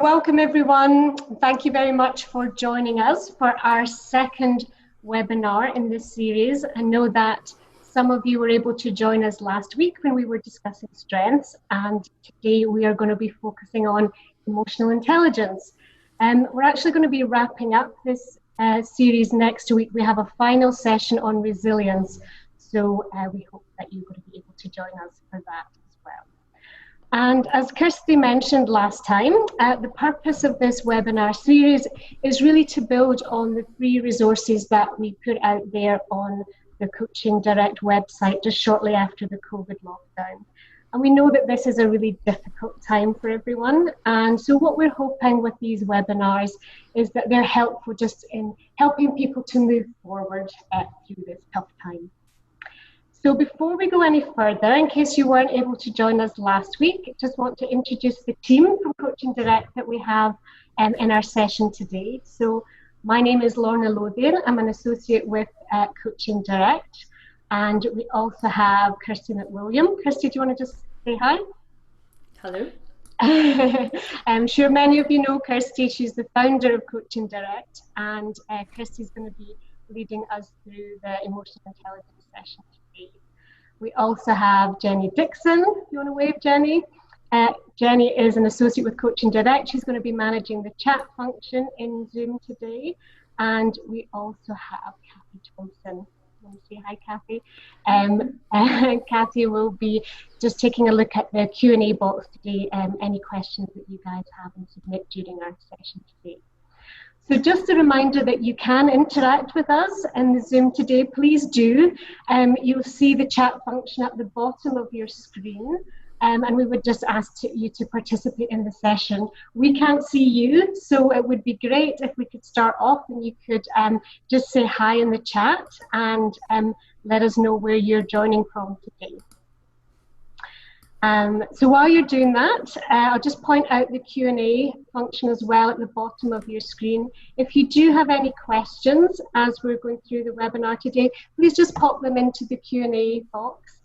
Welcome everyone. Thank you very much for joining us for our second webinar in this series. I know that some of you were able to join us last week when we were discussing strengths, and today we are going to be focusing on emotional intelligence. We're actually going to be wrapping up this series next week. We have a final session on resilience, so we hope that you're going to be able to join us for that as well. And as Kirsty mentioned last time, the purpose of this webinar series is really to build on the free resources that we put out there on the Coaching Direct website just shortly after the COVID lockdown. And we know that this is a really difficult time for everyone. And so what we're hoping with these webinars is that they're helpful just in helping people to move forward through this tough time. So before we go any further, in case you weren't able to join us last week, I just want to introduce the team from Coaching Direct that we have in our session today. So my name is Lorna Lothian. I'm an associate with Coaching Direct. And we also have Kirsty McWilliam. Kirsty, do you want to just say hi? Hello. I'm sure many of you know Kirsty. She's the founder of Coaching Direct. And Kirsty's going to be leading us through the emotional intelligence session today. We also have Jenny Dixon. You want to wave, Jenny? Jenny is an associate with Coaching Direct. She's going to be managing the chat function in Zoom today. And we also have Kathy Thompson. Want to say hi, Kathy? Kathy will be just taking a look at the Q&A box today, any questions that you guys have and submit during our session today. So just a reminder that you can interact with us in the Zoom today, please do. You'll see the chat function at the bottom of your screen. And we would just ask you to participate in the session. We can't see you, so it would be great if we could start off and you could just say hi in the chat and let us know where you're joining from today. So while you're doing that, I'll just point out the Q&A function as well at the bottom of your screen. If you do have any questions as we're going through the webinar today, please just pop them into the Q&A box.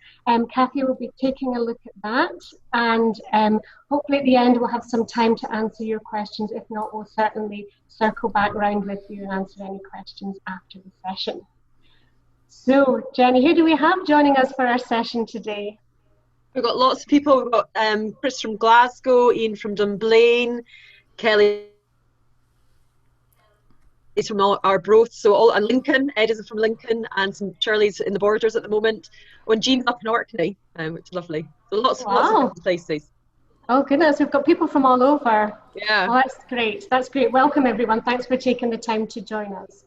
Kathy will be taking a look at that, and hopefully at the end we'll have some time to answer your questions. If not, we'll certainly circle back around with you and answer any questions after the session. So Jenny, who do we have joining us for our session today? We've got lots of people. We've got Chris from Glasgow, Ian from Dunblane, Kelly is from Arbroath, so all, and Lincoln, Ed is from Lincoln, and some Shirley's in the Borders at the moment. Oh, and Jean's up in Orkney, which is lovely. So lots of different places. Oh goodness, we've got people from all over. Yeah. Oh, that's great. That's great. Welcome everyone. Thanks for taking the time to join us.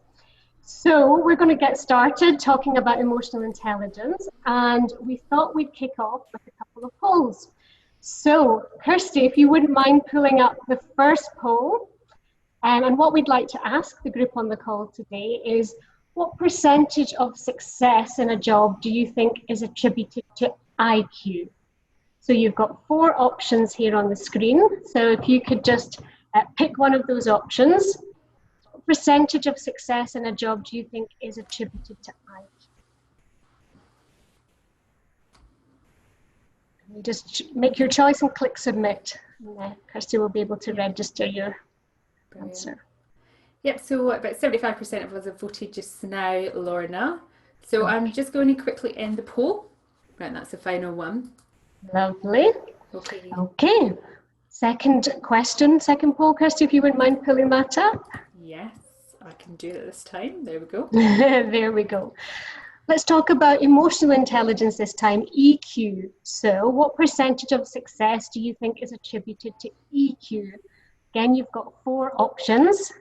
So we're going to get started talking about emotional intelligence, and we thought we'd kick off with a couple of polls. So Kirsty, if you wouldn't mind pulling up the first poll. And what we'd like to ask the group on the call today is, what percentage of success in a job do you think is attributed to IQ? So you've got 4 options here on the screen. So if you could just pick one of those options. What percentage of success in a job do you think is attributed to IQ? You just make your choice and click submit. And Kirsty will be able to register your answer. Yep, so about 75% of us have voted just now, Lorna. So I'm just going to quickly end the poll. Right, that's the final one. Lovely. Okay. Okay. Second question, second poll, Kirsty, if you wouldn't mind pulling that up. Yes, I can do it this time. There we go. There we go. Let's talk about emotional intelligence this time, EQ. So what percentage of success do you think is attributed to EQ? Again, you've got 4 options.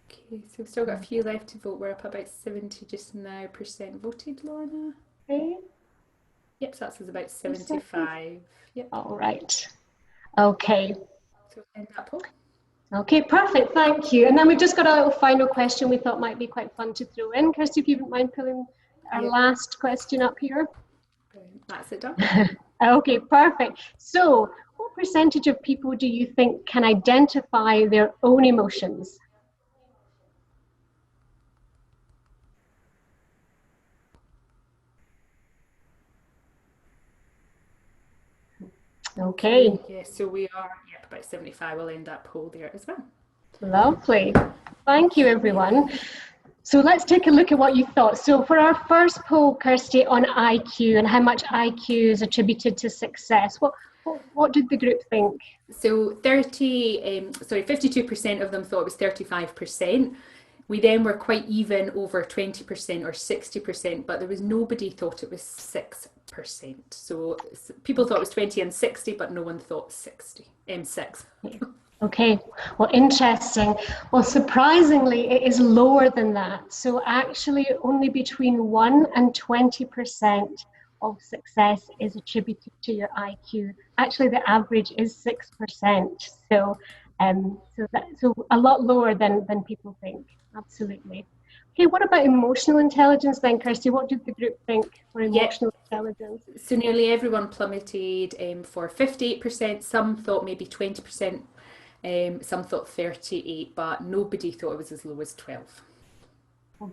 Okay, so we've still got a few left to vote. We're up about 70 just now % voted, Lorna. Okay. Yep, so that's about 75. Yep. All right. Okay. So end that poll. Okay, perfect. Thank you. And then we've just got a little final question we thought might be quite fun to throw in. Kirsty, if you wouldn't mind pulling our last question up here. Brilliant. That's it done. Okay, perfect. So what percentage of people do you think can identify their own emotions? Okay. Yeah, so we are, yep, about 75. We'll end that poll there as well. Lovely. Thank you, everyone. So let's take a look at what you thought. So for our first poll, Kirsty, on IQ and how much IQ is attributed to success, what did the group think? So 52% of them thought it was 35%. We then were quite even over 20% or 60%, but there was nobody thought it was 6%. So people thought it was 20 and 60, but no one thought 6. Okay, well, interesting. Well, surprisingly, it is lower than that. So actually, only between 1 and 20% of success is attributed to your IQ. Actually, the average is 6%. So, so a lot lower than people think. Absolutely. Okay, what about emotional intelligence then, Kirsty? What did the group think for emotional intelligence? So nearly everyone plummeted for 58%. Some thought maybe 20%. Some thought 38, but nobody thought it was as low as 12.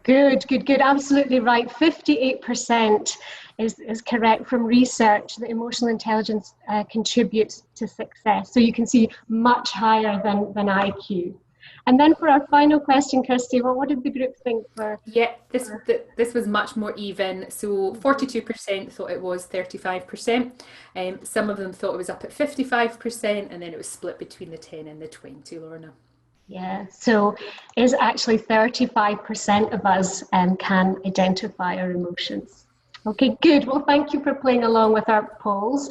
Good. Absolutely right. 58% is correct from research that emotional intelligence contributes to success. So you can see much higher than IQ. And then for our final question, Kirsty, what did the group think for? Yeah, this was much more even. So 42% thought it was 35%. Some of them thought it was up at 55%, and then it was split between the 10 and the 20, Lorna. Yeah, so is actually 35% of us can identify our emotions. Okay, good. Well, thank you for playing along with our polls.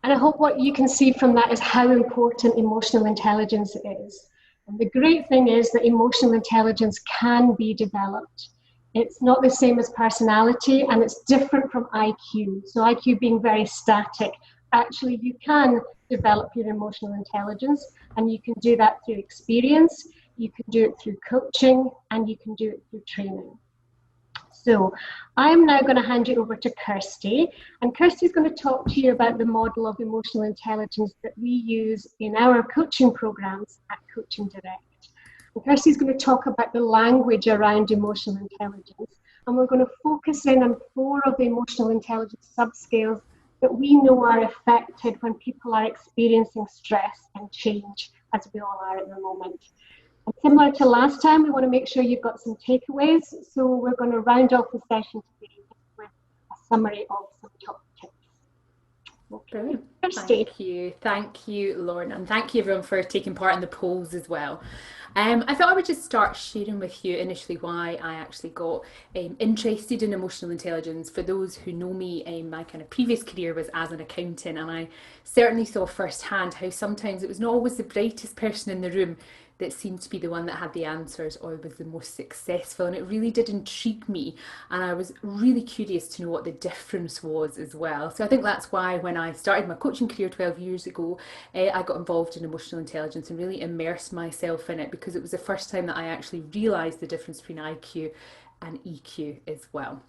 And I hope what you can see from that is how important emotional intelligence is. And the great thing is that emotional intelligence can be developed. It's not the same as personality, and it's different from IQ. So IQ being very static, actually you can develop your emotional intelligence, and you can do that through experience, you can do it through coaching, and you can do it through training. So I'm now going to hand you over to Kirsty, and Kirsty's going to talk to you about the model of emotional intelligence that we use in our coaching programs at Coaching Direct. And Kirsty's going to talk about the language around emotional intelligence, and we're going to focus in on 4 of the emotional intelligence subscales that we know are affected when people are experiencing stress and change, as we all are at the moment. And similar to last time, we want to make sure you've got some takeaways. So we're going to round off the session today with a summary of some top tips. Okay. Thank you, Lorna, and thank you everyone for taking part in the polls as well. I thought I would just start sharing with you initially why I actually got interested in emotional intelligence. For those who know me, my kind of previous career was as an accountant, and I certainly saw firsthand how sometimes it was not always the brightest person in the room that seemed to be the one that had the answers or was the most successful, and it really did intrigue me, and I was really curious to know what the difference was as well. So I think that's why when I started my coaching career 12 years ago, I got involved in emotional intelligence and really immersed myself in it, because it was the first time that I actually realised the difference between IQ and EQ as well.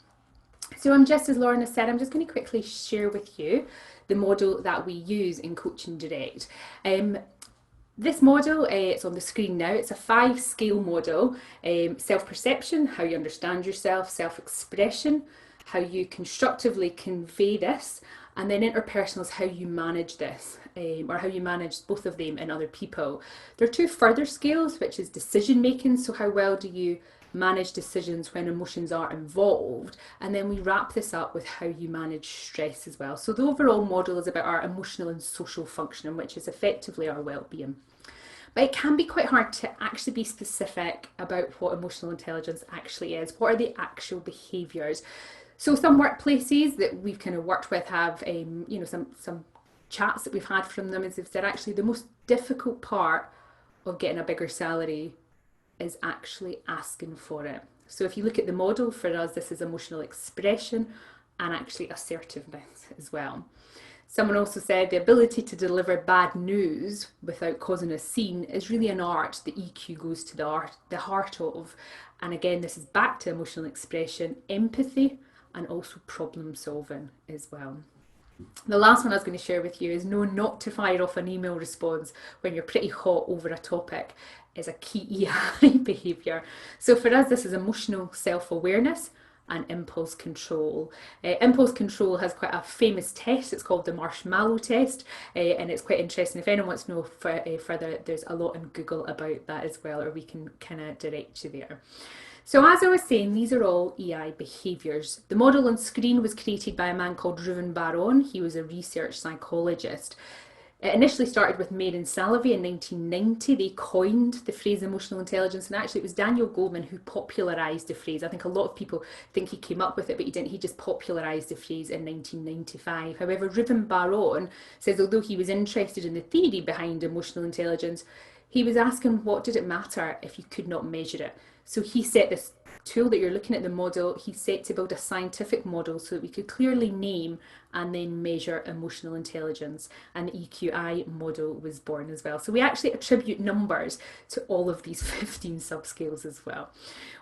So just as Lorna said, I'm just going to quickly share with you the model that we use in Coaching Direct. This model, it's on the screen now, it's a 5-scale model. Self-perception, how you understand yourself, self-expression, how you constructively convey this, and then interpersonal is how you manage this, or how you manage both of them in other people. There are 2 further scales, which is decision making, so how well do you manage decisions when emotions are involved, and then we wrap this up with how you manage stress as well. So the overall model is about our emotional and social functioning, which is effectively our well-being. But it can be quite hard to actually be specific about what emotional intelligence actually is. What are the actual behaviours? So some workplaces that we've kind of worked with have, some chats that we've had from them is they've said actually the most difficult part of getting a bigger salary is actually asking for it. So if you look at the model, for us, this is emotional expression and actually assertiveness as well. Someone also said the ability to deliver bad news without causing a scene is really an art. The EQ goes to the heart of. And again, this is back to emotional expression, empathy, and also problem solving as well. The last one I was going to share with you is know not to fire off an email response when you're pretty hot over a topic is a key EI behaviour. So for us, this is emotional self-awareness and impulse control. Impulse control has quite a famous test. It's called the marshmallow test, and it's quite interesting. If anyone wants to know further, there's a lot on Google about that as well, or we can kind of direct you there. So as I was saying, these are all EI behaviours. The model on screen was created by a man called Reuven Bar-On. He was a research psychologist. It initially started with Mayer and Salovey in 1990. They coined the phrase emotional intelligence, and actually it was Daniel Goleman who popularised the phrase. I think a lot of people think he came up with it, but he didn't. He just popularised the phrase in 1995. However, Reuven Bar-On says although he was interested in the theory behind emotional intelligence, he was asking what did it matter if you could not measure it. So he set this tool that you're looking at, the model, he set to build a scientific model so that we could clearly name and then measure emotional intelligence. And the EQI model was born as well. So we actually attribute numbers to all of these 15 subscales as well.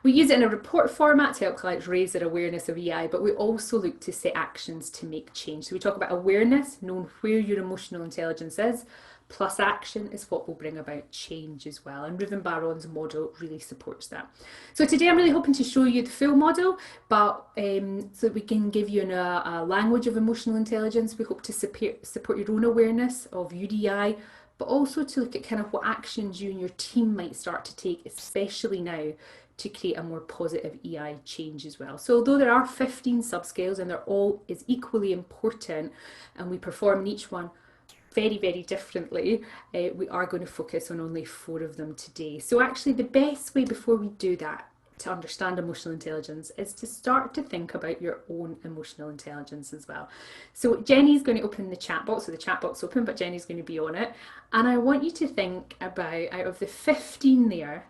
We use it in a report format to help clients raise their awareness of EI, but we also look to set actions to make change. So we talk about awareness, knowing where your emotional intelligence is, plus action is what will bring about change as well. And Reuven Bar-On's model really supports that. So today I'm really hoping to show you the full model, but so that we can give you a language of emotional intelligence. We hope to support your own awareness of UDI, but also to look at kind of what actions you and your team might start to take, especially now, to create a more positive EI change as well. So although there are 15 subscales and they're all is equally important and we perform in each one very, very differently, we are going to focus on only 4 of them today. So actually the best way before we do that to understand emotional intelligence is to start to think about your own emotional intelligence as well. So Jenny's going to open the chat box, so the chat box open, but Jenny's going to be on it. And I want you to think about, out of the 15 there,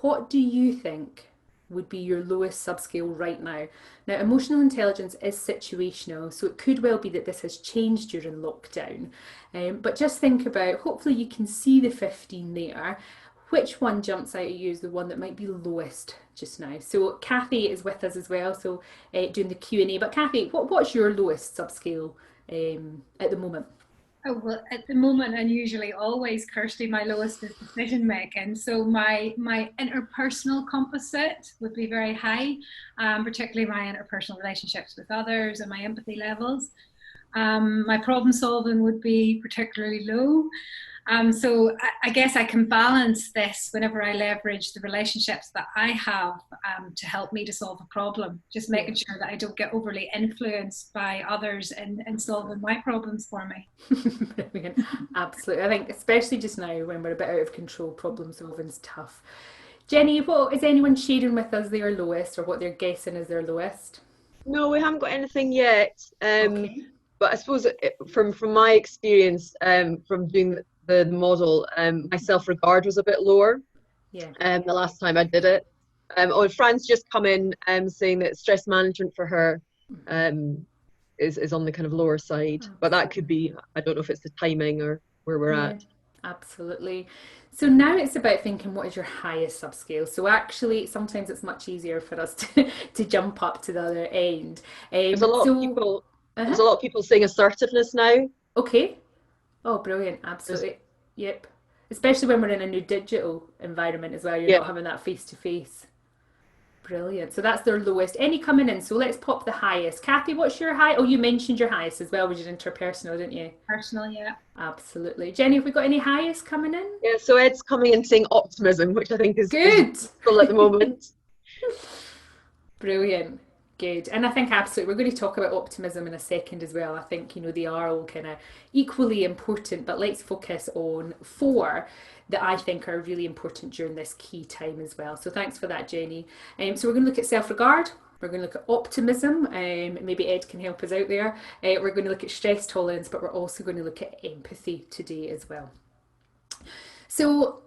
what do you think would be your lowest subscale right now? Now, emotional intelligence is situational, so it could well be that this has changed during lockdown. But just think about, hopefully you can see the 15 there. Which one jumps out at you as the one that might be lowest just now? So Kathy is with us as well, so doing the Q&A. But Kathy, what's your lowest subscale at the moment? Oh, well, at the moment, and usually always, Kirsty, my lowest is decision making. So my interpersonal composite would be very high, particularly my interpersonal relationships with others and my empathy levels. My problem solving would be particularly low. So I guess I can balance this whenever I leverage the relationships that I have to help me to solve a problem, just making sure that I don't get overly influenced by others in solving my problems for me. Brilliant. Absolutely. I think especially just now when we're a bit out of control, problem solving is tough. Jenny, what is anyone sharing with us their lowest or what they're guessing is their lowest? No, we haven't got anything yet. Okay. But I suppose from my experience from doing the model, my self-regard was a bit lower. Yeah. The last time I did it. Fran's just come in saying that stress management for her is on the kind of lower side. But that could be, I don't know if it's the timing or where we're at. Absolutely. So now it's about thinking what is your highest subscale. So actually sometimes it's much easier for us to jump up to the other end. There's a lot of people saying assertiveness now. Okay. Oh, brilliant. Absolutely. Yep. Especially when we're in a new digital environment as well. You're not having that face-to-face. Brilliant. So that's their lowest. Any coming in? So let's pop the highest. Kathy, what's your high? Oh, you mentioned your highest as well, was your interpersonal, didn't you? Personal, yeah. Absolutely. Jenny, have we got any highest coming in? Yeah, so Ed's coming in saying optimism, which I think is good full at the moment. Brilliant. Good. And I think absolutely, we're going to talk about optimism in a second as well. I think, they are all kind of equally important, but let's focus on 4 that I think are really important during this key time as well. So thanks for that, Jenny. So we're going to look at self-regard. We're going to look at optimism. Maybe Ed can help us out there. We're going to look at stress tolerance, but we're also going to look at empathy today as well. So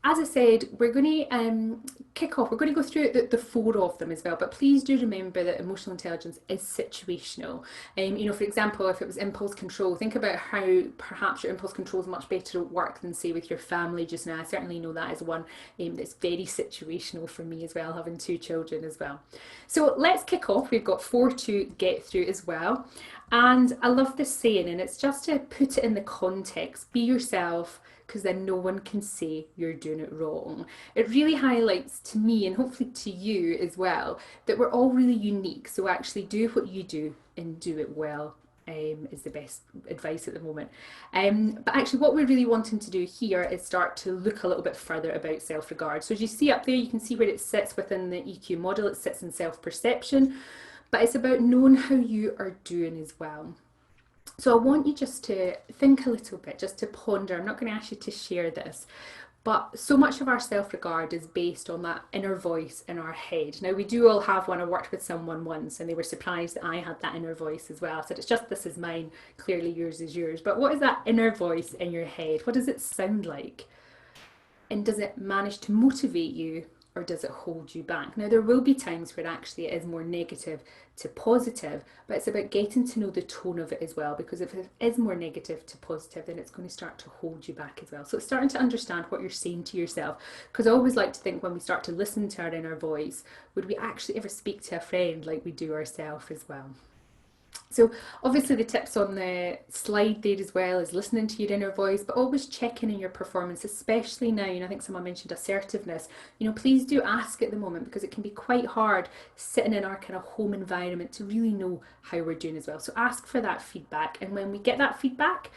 as I said, we're going to kick off. We're going to go through the 4 of them as well, but please do remember that emotional intelligence is situational. For example, if it was impulse control, think about how perhaps your impulse control is much better at work than, say, with your family just now. I certainly know that is one that's very situational for me as well, having 2 children as well. So let's kick off. We've got 4 to get through as well. And I love this saying, and it's just to put it in the context, be yourself, because then no one can say you're doing it wrong. It really highlights to me, and hopefully to you as well, that we're all really unique. So actually do what you do and do it well. Is the best advice at the moment. But actually what we're really wanting to do here is start to look a little bit further about self-regard. So as you see up there, you can see where it sits within the EQ model. It sits in self-perception, but it's about knowing how you are doing as well. So I want you just to think a little bit, just to ponder. I'm not going to ask you to share this, but so much of our self-regard is based on that inner voice in our head. Now, we do all have one. I worked with someone once and they were surprised that I had that inner voice as well. I said, it's just, this is mine, clearly yours is yours. But what is that inner voice in your head? What does it sound like? And does it manage to motivate you, or does it hold you back? Now, there will be times where actually it is more negative to positive, but it's about getting to know the tone of it as well, because if it is more negative to positive, then it's going to start to hold you back as well. So it's starting to understand what you're saying to yourself, because I always like to think when we start to listen to our inner voice, would we actually ever speak to a friend like we do ourselves as well? So obviously the tips on the slide there as well is listening to your inner voice, but always checking in your performance, especially now. I think someone mentioned assertiveness. Please do ask at the moment, because it can be quite hard sitting in our kind of home environment to really know how we're doing as well. So ask for that feedback, and when we get that feedback,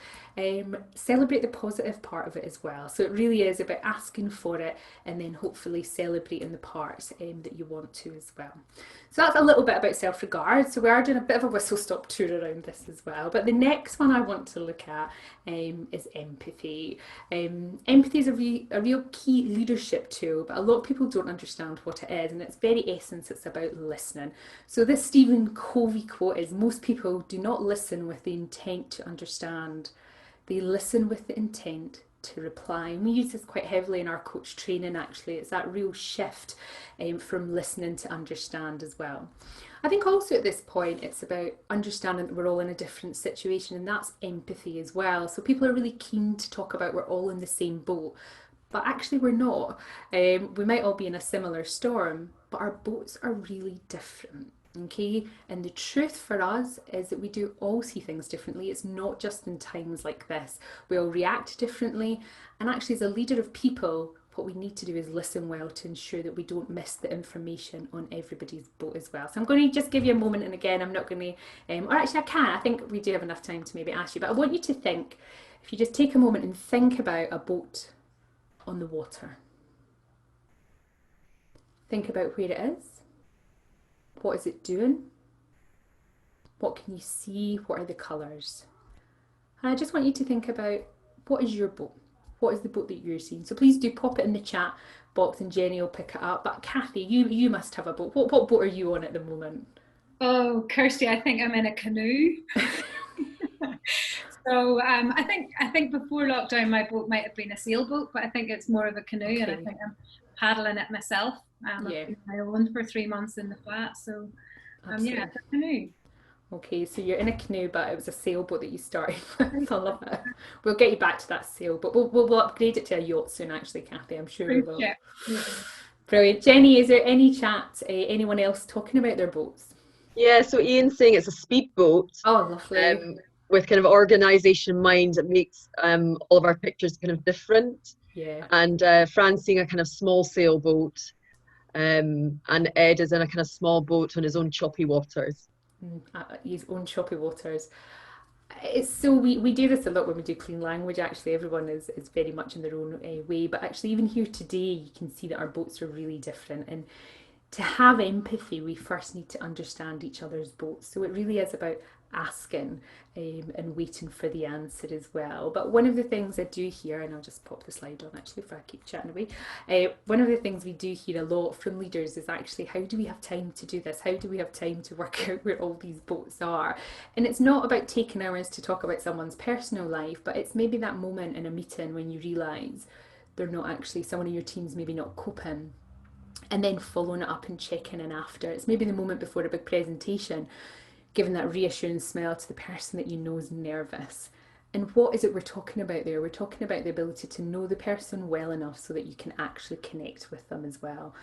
celebrate the positive part of it as well. So it really is about asking for it and then hopefully celebrating the parts that you want to as well. So that's a little bit about self-regard. So we are doing a bit of a whistle-stop tour around this as well. But the next one I want to look at is empathy. Empathy is a real key leadership tool, but a lot of people don't understand what it is. And its very essence, it's about listening. So this Stephen Covey quote is, most people do not listen with the intent to understand. They listen with the intent to reply. And we use this quite heavily in our coach training, actually. It's that real shift from listening to understand as well. I think also at this point, it's about understanding that we're all in a different situation, and that's empathy as well. So people are really keen to talk about we're all in the same boat, but actually we're not. We might all be in a similar storm, but our boats are really different. Okay, and the truth for us is that we do all see things differently. It's not just in times like this. We all react differently, and actually as a leader of people, what we need to do is listen well to ensure that we don't miss the information on everybody's boat as well. So I'm going to just give you a moment, and again, I'm not going to, or actually I can, I think we do have enough time to maybe ask you, but I want you to think, if you just take a moment and think about a boat on the water. Think about where it is. What is it doing? What can you see? What are the colours? And I just want you to think about, what is your boat? What is the boat that you're seeing? So please do pop it in the chat box and Jenny will pick it up. But Kathy, you must have a boat. What boat are you on at the moment? Oh, Kirsty, I think I'm in a canoe. So I think before lockdown my boat might have been a sailboat, but I think it's more of a canoe. Okay. And I think I'm paddling it myself. I've been my own for 3 months in the flat, so yeah, it's a canoe. Okay, so you're in a canoe, but it was a sailboat that you started with. I love it. We'll get you back to that sailboat. We'll upgrade it to a yacht soon, actually, Kathy. I'm sure we will. Yeah. Brilliant. Jenny, is there any chat, anyone else talking about their boats? Yeah, so Ian's saying it's a speedboat. Oh, lovely. With kind of organisation in mind, it makes all of our pictures kind of different. Yeah. And Fran's seeing a kind of small sailboat, and Ed is in a kind of small boat on his own choppy waters. His own choppy waters. It's so we do this a lot when we do clean language. Actually, everyone is very much in their own way. But actually, even here today, you can see that our boats are really different. And to have empathy, we first need to understand each other's boats. So it really is about asking and waiting for the answer as well. But one of the things I do hear, and I'll just pop the slide on actually before I keep chatting away, one of the things we do hear a lot from leaders is actually, how do we have time to do this? How do we have time to work out where all these boats are? And it's not about taking hours to talk about someone's personal life, but it's maybe that moment in a meeting when you realise they're not actually, someone in your team's maybe not coping, and then following it up and checking in after. It's maybe the moment before a big presentation, giving that reassuring smile to the person that you know is nervous. And what is it we're talking about there? We're talking about the ability to know the person well enough so that you can actually connect with them as well.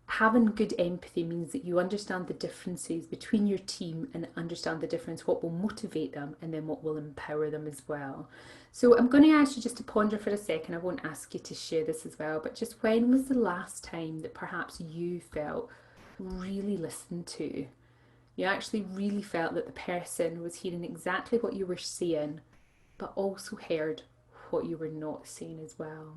having good empathy means that you understand the differences between your team and understand the difference, what will motivate them and then what will empower them as well. So I'm going to ask you just to ponder for a second. I won't ask you to share this as well, but just when was the last time that perhaps you felt really listened to? You actually really felt that the person was hearing exactly what you were saying, but also heard what you were not saying as well.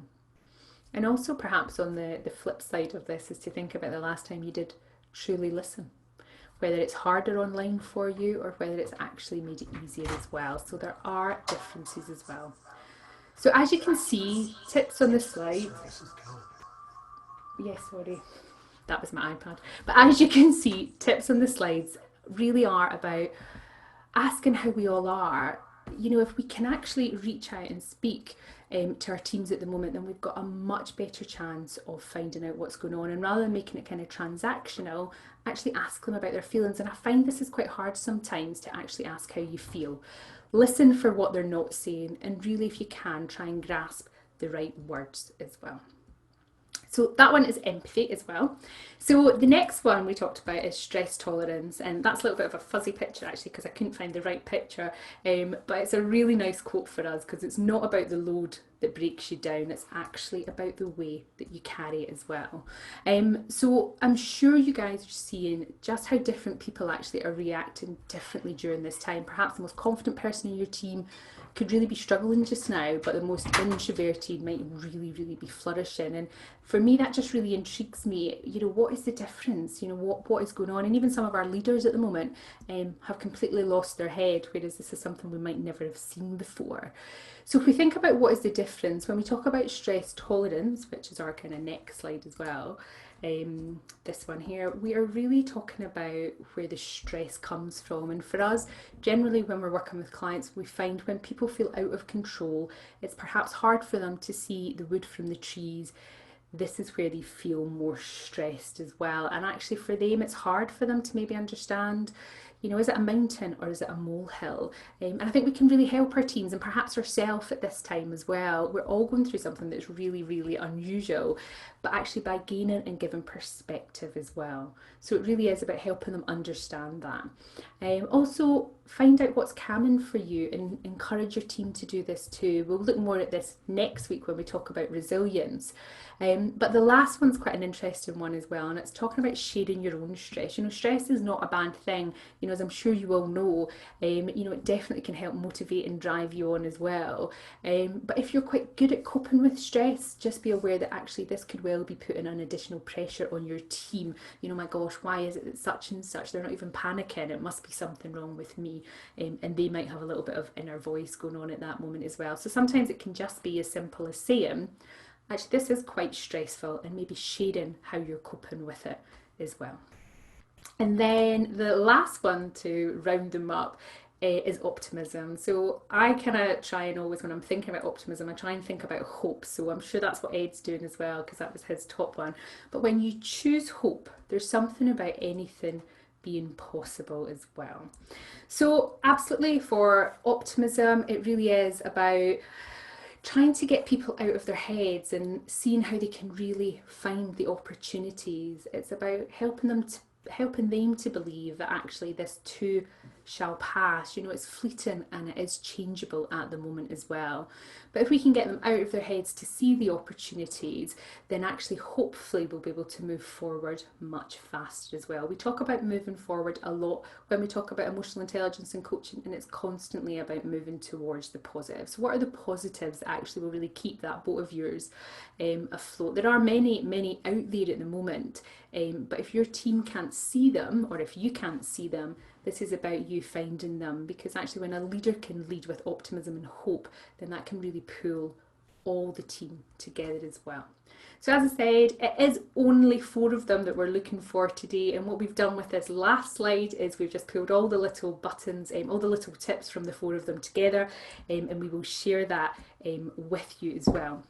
And also perhaps on the flip side of this is to think about the last time you did truly listen, whether it's harder online for you or whether it's actually made it easier as well. So there are differences as well. So as you can see, tips on the slide. Yes, sorry, that was my iPad. But as you can see, tips on the slides really are about asking how we all are. You know, if we can actually reach out and speak to our teams at the moment, then we've got a much better chance of finding out what's going on. And rather than making it kind of transactional, actually ask them about their feelings. And I find this is quite hard sometimes, to actually ask how you feel. Listen for what they're not saying, and really, if you can, try and grasp the right words as well. So that one is empathy as well. So the next one we talked about is stress tolerance, and that's a little bit of a fuzzy picture actually because I couldn't find the right picture, but it's a really nice quote for us because it's not about the load that breaks you down, it's actually about the way that you carry it as well. So I'm sure you guys are seeing just how different people actually are reacting differently during this time. Perhaps the most confident person in your team could really be struggling just now, but the most introverted might really, really be flourishing. And for me, that just really intrigues me. You know, what is the difference? You know, what is going on? And even some of our leaders at the moment have completely lost their head, whereas this is something we might never have seen before. So if we think about what is the difference, when we talk about stress tolerance, which is our kind of next slide as well, this one here, we are really talking about where the stress comes from. And for us, generally when we're working with clients, we find when people feel out of control, it's perhaps hard for them to see the wood from the trees. This is where they feel more stressed as well. And actually for them, it's hard for them to maybe understand, you know, is it a mountain or is it a molehill? And I think we can really help our teams and perhaps ourselves at this time as well. We're all going through something that's really, really unusual, but actually by gaining and giving perspective as well. So it really is about helping them understand that. Also, find out what's calming for you and encourage your team to do this too. We'll look more at this next week when we talk about resilience. But the last one's quite an interesting one as well, and it's talking about sharing your own stress. You know, stress is not a bad thing. You know, as I'm sure you all know, you know, it definitely can help motivate and drive you on as well. But if you're quite good at coping with stress, just be aware that actually this could well be putting an additional pressure on your team. You know, my gosh, why is it that such and such, they're not even panicking, it must be something wrong with me. And they might have a little bit of inner voice going on at that moment as well. So sometimes it can just be as simple as saying, actually, this is quite stressful, and maybe sharing how you're coping with it as well. And then the last one to round them up is optimism. So I kind of try and always, when I'm thinking about optimism, I try and think about hope. So I'm sure that's what Ed's doing as well, because that was his top one. But when you choose hope, there's something about anything being possible as well. So absolutely, for optimism, it really is about trying to get people out of their heads and seeing how they can really find the opportunities. It's about helping them to believe that actually this too shall pass. You know, it's fleeting and it is changeable at the moment as well. But if we can get them out of their heads to see the opportunities, then actually hopefully we'll be able to move forward much faster as well. We talk about moving forward a lot when we talk about emotional intelligence and coaching, and it's constantly about moving towards the positives. So what are the positives that actually will really keep that boat of yours afloat? There are many out there at the moment, but if your team can't see them, or if you can't see them, this is about you finding them, because actually when a leader can lead with optimism and hope, then that can really pull all the team together as well. So as I said, it is only 4 of them that we're looking for today, and what we've done with this last slide is we've just pulled all the little buttons, all the little tips from the 4 of them together, and we will share that with you as well.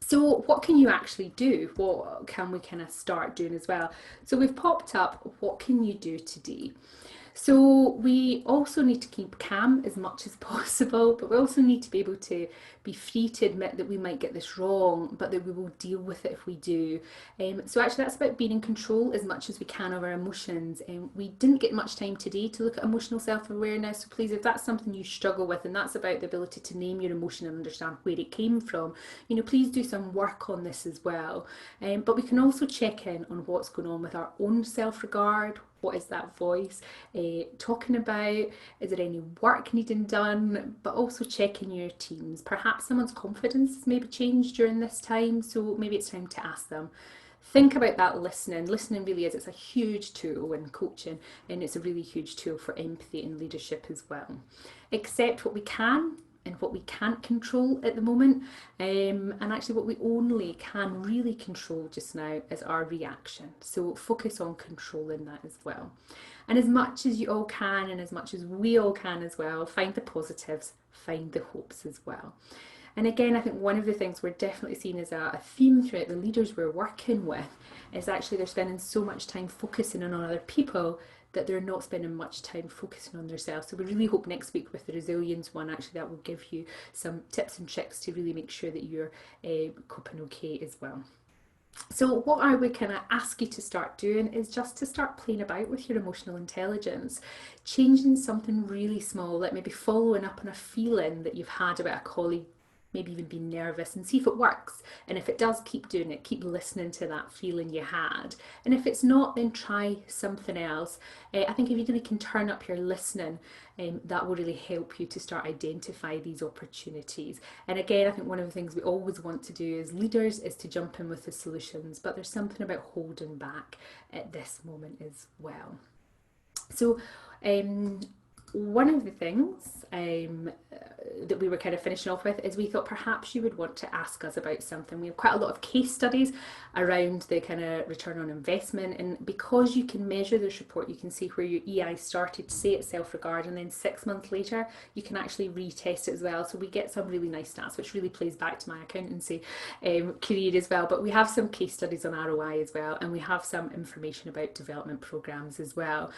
So what can you actually do? What can we kind of start doing as well? So we've popped up, what can you do today? So we also need to keep calm as much as possible, but we also need to be able to be free to admit that we might get this wrong, but that we will deal with it if we do. So actually that's about being in control as much as we can of our emotions. We didn't get much time today to look at emotional self-awareness, so please, if that's something you struggle with, and that's about the ability to name your emotion and understand where it came from, please do some work on this as well. But we can also check in on what's going on with our own self-regard. What is that voice talking about? Is there any work needing done? But also checking your teams. Perhaps someone's confidence has maybe changed during this time, so maybe it's time to ask them. Think about that listening. Listening really is, it's a huge tool in coaching, and it's a really huge tool for empathy and leadership as well. Accept what we can and what we can't control at the moment, and actually what we only can really control just now is our reaction. So focus on controlling that as well. And as much as you all can, and as much as we all can as well, find the positives, find the hopes as well. And again, I think one of the things we're definitely seeing as a theme throughout the leaders we're working with is actually they're spending so much time focusing on other people that they're not spending much time focusing on themselves. So we really hope next week with the resilience one, actually that will give you some tips and tricks to really make sure that you're coping okay as well. So what I would kind of ask you to start doing is just to start playing about with your emotional intelligence, changing something really small, like maybe following up on a feeling that you've had about a colleague, maybe even be nervous, and see if it works. And if it does, keep doing it, keep listening to that feeling you had. And if it's not, then try something else. I think if you really can turn up your listening, that will really help you to start identify these opportunities. And again, I think one of the things we always want to do as leaders is to jump in with the solutions, but there's something about holding back at this moment as well. So one of the things that we were kind of finishing off with is we thought perhaps you would want to ask us about something. We have quite a lot of case studies around the kind of return on investment, and because you can measure this report, you can see where your EI started to say it's self-regard, and then 6 months later you can actually retest it as well. So we get some really nice stats, which really plays back to my accountancy career as well. But we have some case studies on ROI as well, and we have some information about development programs as well.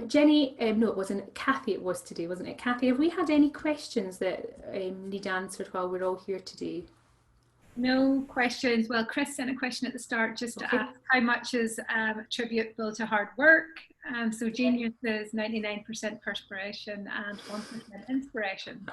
Jenny, no, it wasn't Kathy, it was today, wasn't it? Kathy, have we had any questions that need answered while we're all here today? No questions. Well, Chris sent a question at the start just to ask how much is attributable to hard work. So genius is 99% perspiration and 1% inspiration.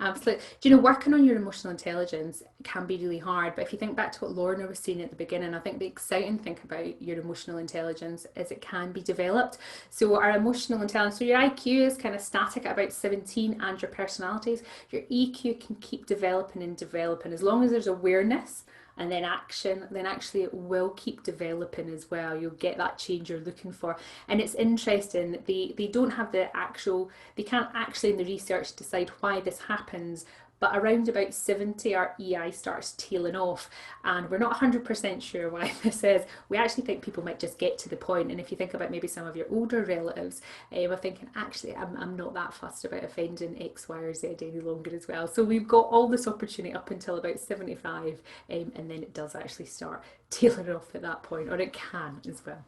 Absolutely. Do you know, working on your emotional intelligence can be really hard, but if you think back to what Lorna was saying at the beginning, I think the exciting thing about your emotional intelligence is it can be developed. So our emotional intelligence, so your IQ is kind of static at about 17, and your personalities, your EQ can keep developing and developing. As long as there's awareness and then action, then actually it will keep developing as well. You'll get that change you're looking for. And it's interesting that they don't have the actual, they can't actually in the research decide why this happens, but around about 70 our EI starts tailing off, and we're not 100% sure why this is. We actually think people might just get to the point, and if you think about maybe some of your older relatives, we're thinking actually I'm not that fussed about offending X, Y or Z any longer as well. So we've got all this opportunity up until about 75, and then it does actually start tailing off at that point, or it can as well.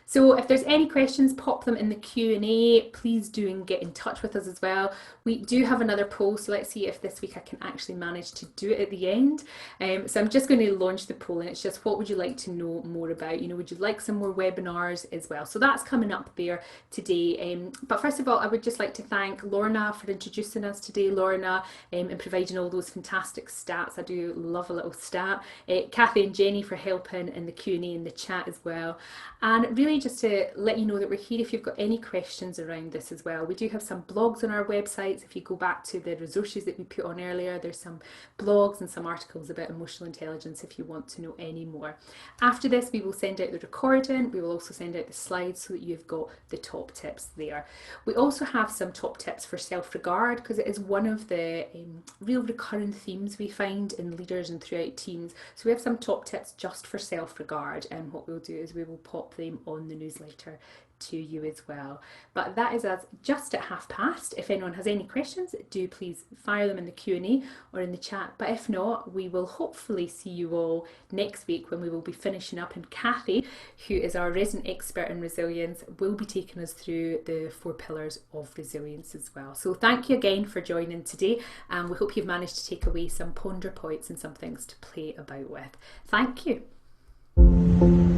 So if there's any questions, pop them in the Q&A. Please do and get in touch with us as well. We do have another poll, so let's see if this week I can actually manage to do it at the end. So I'm just going to launch the poll, and it's just what would you like to know more about? Would you like some more webinars as well? So that's coming up there today. But first of all, I would just like to thank Lorna for introducing us today, Lorna, and providing all those fantastic stats. I do love a little stat. Kathy and Jenny for helping in the Q&A in the chat as well. And really just to let you know that we're here if you've got any questions around this as well. We do have some blogs on our websites. If you go back to the resources that we put on earlier, there's some blogs and some articles about emotional intelligence if you want to know any more. After this, we will send out the recording. We will also send out the slides so that you've got the top tips there. We also have some top tips for self-regard, because it is one of the real recurring themes we find in leaders and throughout teams. So we have some top tips just for self-regard, and what we'll do is we will pop them on the newsletter to you as well. But that is us just at past. If anyone has any questions, do please fire them in the Q&A or in the chat. But if not, we will hopefully see you all next week when we will be finishing up, and Kathy, who is our resident expert in resilience, will be taking us through the 4 pillars of resilience as well. So thank you again for joining today, and we hope you've managed to take away some ponder points and some things to play about with. Thank you.